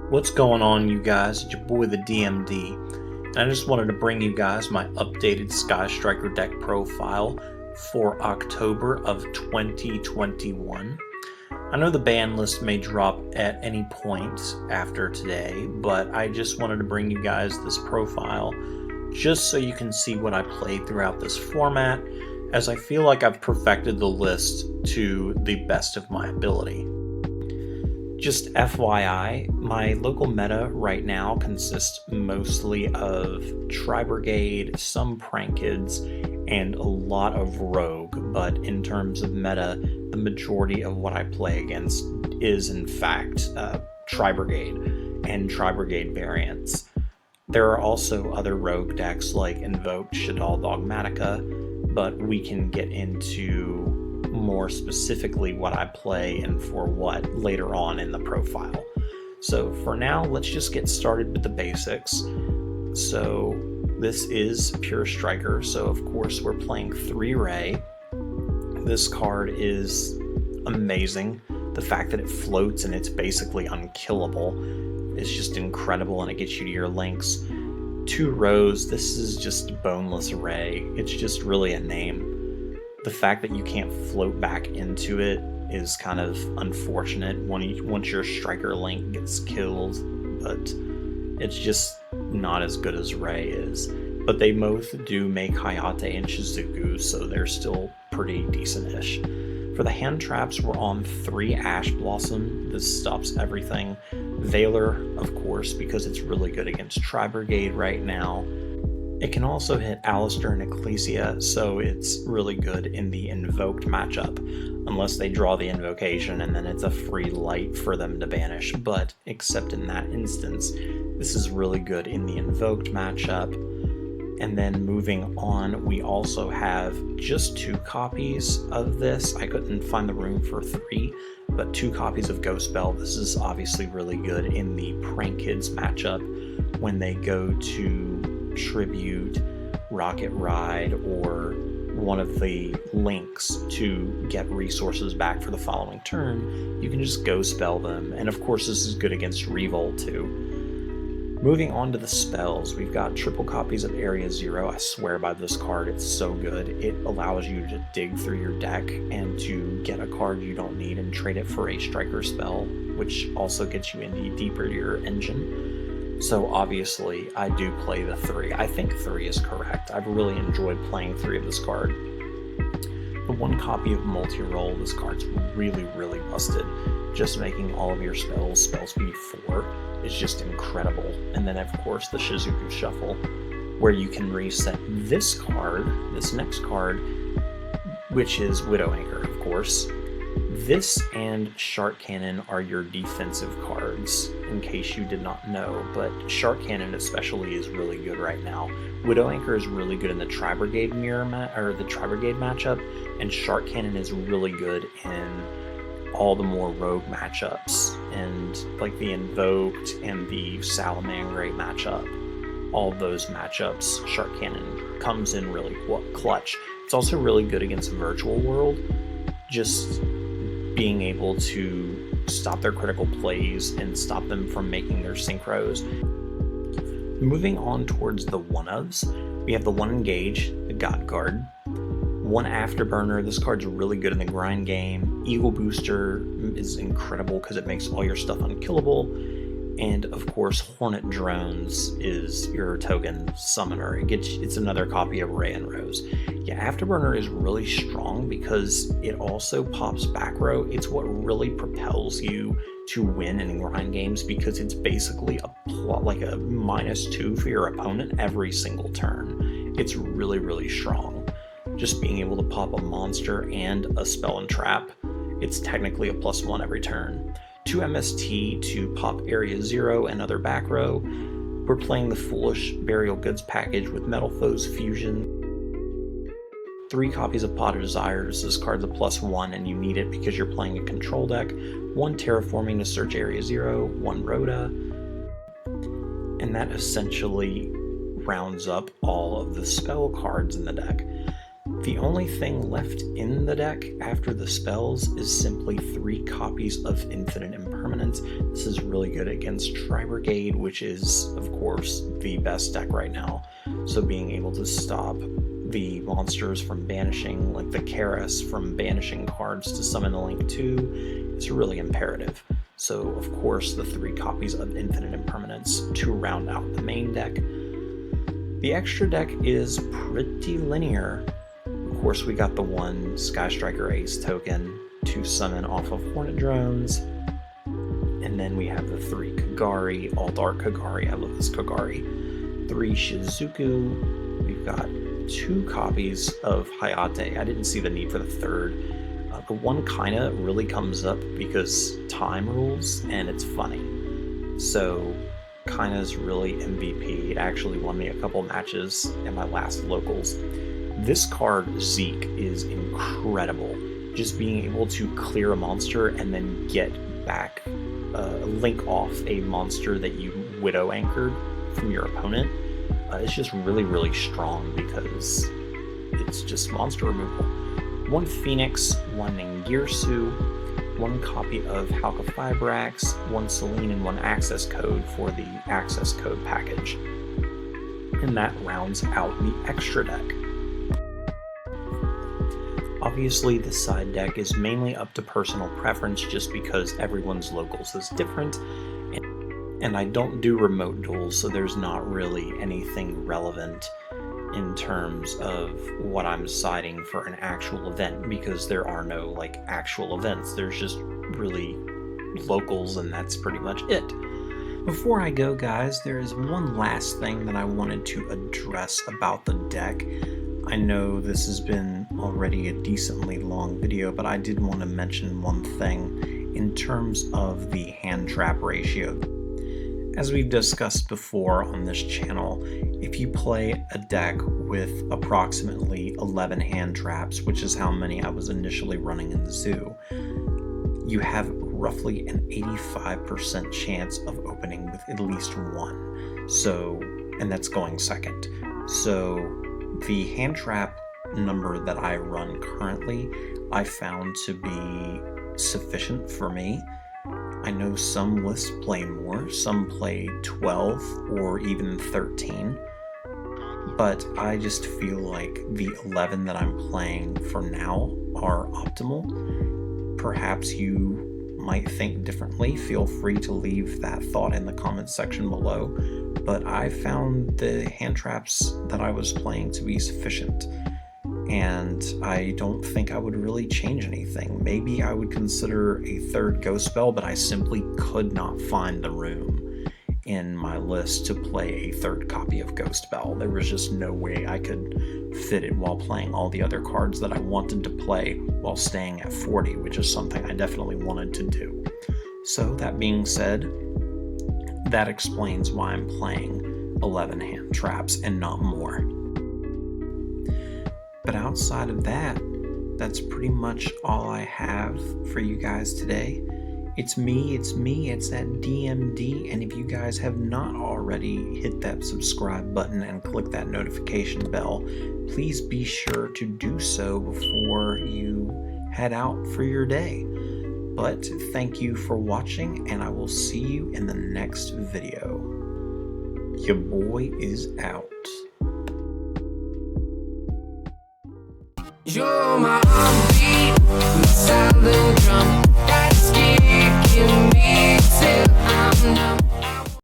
What's going on, you guys? It's your boy the DMD, and I just wanted to bring you guys my updated Sky Striker deck profile for October of 2021. I know the ban list may drop at any point after today, but I just wanted to bring you guys this profile just so you can see what I played throughout this format, as I feel like I've perfected the list to the best of my ability. Just FYI, my local meta right now consists mostly of Tri-Brigade, some Prank Kids, and a lot of Rogue, but in terms of meta, the majority of what I play against is in fact Tri-Brigade and Tri-Brigade variants. There are also other Rogue decks like Invoked, Shaddoll Dogmatica, but we can get into more specifically what I play and for what later on in the profile. So for now, let's just get started with the basics. So this is Pure Striker, so of course we're playing 3-Ray. This card is amazing. The fact that it floats and it's basically unkillable is just incredible, and it gets you to your links. 2 Rose, this is just Boneless Ray. It's just really a name. The fact that you can't float back into it is kind of unfortunate once your striker link gets killed, but it's just not as good as Ray is. But they both do make Hayate and Shizuku, so they're still pretty decent-ish. For the hand traps, we're on 3 Ash Blossom. This stops everything. Veiler, of course, because it's really good against Tri-Brigade right now. It can also hit Alistair and Ecclesia, so it's really good in the Invoked matchup, unless they draw the invocation and then it's a free light for them to banish, but except in that instance, this is really good in the Invoked matchup. And then moving on, we also have just 2 copies of this. I couldn't find the room for 3, but 2 copies of Ghost Bell. This is obviously really good in the Prank Kids matchup when they go to tribute Rocket Ride or one of the links to get resources back for the following turn. You can just go spell them, and of course this is good against Revolt too. Moving on to the spells, we've got triple copies of Area Zero. I swear by this card, it's so good. It allows you to dig through your deck and to get a card you don't need and trade it for a striker spell, which also gets you into deeper to your engine. So obviously, I do play the 3. I think 3 is correct. I've really enjoyed playing 3 of this card. The 1 copy of Multi-Roll, this card's really, really busted. Just making all of your spells spell speed 4 is just incredible. And then of course the Shizuku Shuffle, where you can reset this card, this next card, which is Widow Anchor, of course. This and Shark Cannon are your defensive cards, in case you did not know, but Shark Cannon especially is really good right now. Widow Anchor is really good in the Tri-Brigade Tri-Brigade matchup, and Shark Cannon is really good in all the more Rogue matchups, and like the Invoked and the Salamangreat matchup. All those matchups, Shark Cannon comes in really clutch. It's also really good against Virtual World, just being able to stop their critical plays and stop them from making their synchros. Moving on towards the one-ofs, we have the 1 Engage, the God Guard, 1 Afterburner. This card's really good in the grind game. Eagle Booster is incredible because it makes all your stuff unkillable. And of course, Hornet Drones is your token summoner. It's another copy of Ray and Rose. Yeah, Afterburner is really strong because it also pops back row. It's what really propels you to win in grind games, because it's basically like a -2 for your opponent every single turn. It's really, really strong. Just being able to pop a monster and a spell and trap, it's technically a +1 every turn. 2 MST to pop Area Zero and other back row. We're playing the Foolish Burial Goods package with Metal Foes Fusion. 3 copies of Pot of Desires. This card's a +1 and you need it because you're playing a control deck. 1 Terraforming to search Area Zero, 1 Rhoda. And that essentially rounds up all of the spell cards in the deck. The only thing left in the deck after the spells is simply 3 copies of Infinite Impermanence. This is really good against Tri-Brigade, which is, of course, the best deck right now. So being able to stop the monsters from banishing, like the Karas from banishing cards to summon the Link 2, is really imperative. So, of course, the 3 copies of Infinite Impermanence to round out the main deck. The extra deck is pretty linear. Of course, we got the 1 Sky Striker Ace token to summon off of Hornet Drones. And then we have the 3 Kagari, all dark Kagari. I love this Kagari. 3 Shizuku. We've got 2 copies of Hayate. I didn't see the need for the 3rd. The 1 kinda really comes up because time rules and it's funny. So Kina's really MVP. It actually won me a couple matches in my last locals. This card, Zeke, is incredible. Just being able to clear a monster and then get back, link off a monster that you Widow anchored from your opponent. It's just really, really strong because it's just monster removal. 1 Phoenix, 1 Ningirsu, 1 copy of Halka Fibrax, 1 Selene, and 1 access code for the access code package. And that rounds out the extra deck. Obviously, the side deck is mainly up to personal preference just because everyone's locals is different, and I don't do remote duels, so there's not really anything relevant in terms of what I'm citing for an actual event, because there are no like actual events. There's just really locals, and that's pretty much it. Before I go, guys, there is one last thing that I wanted to address about the deck. I know this has been already a decently long video, but I did want to mention one thing in terms of the hand trap ratio. As we've discussed before on this channel, if you play a deck with approximately 11 hand traps, which is how many I was initially running in the zoo, you have roughly an 85% chance of opening with at least 1. So, and that's going second. So the hand trap number that I run currently, I found to be sufficient for me. I know some lists play more, some play 12 or even 13, but I just feel like the 11 that I'm playing for now are optimal. Perhaps you might think differently. Feel free to leave that thought in the comments section below, but I found the hand traps that I was playing to be sufficient. And I don't think I would really change anything. Maybe I would consider a 3rd ghost spell, but I simply could not find the room in my list to play a 3rd copy of Ghost Spell. There was just no way I could fit it while playing all the other cards that I wanted to play while staying at 40, which is something I definitely wanted to do. So that being said, that explains why I'm playing 11 hand traps and not more. But outside of that, that's pretty much all I have for you guys today. It's me, it's that DMD, and if you guys have not already hit that subscribe button and click that notification bell, please be sure to do so before you head out for your day. But thank you for watching, and I will see you in the next video. Your boy is out. You're my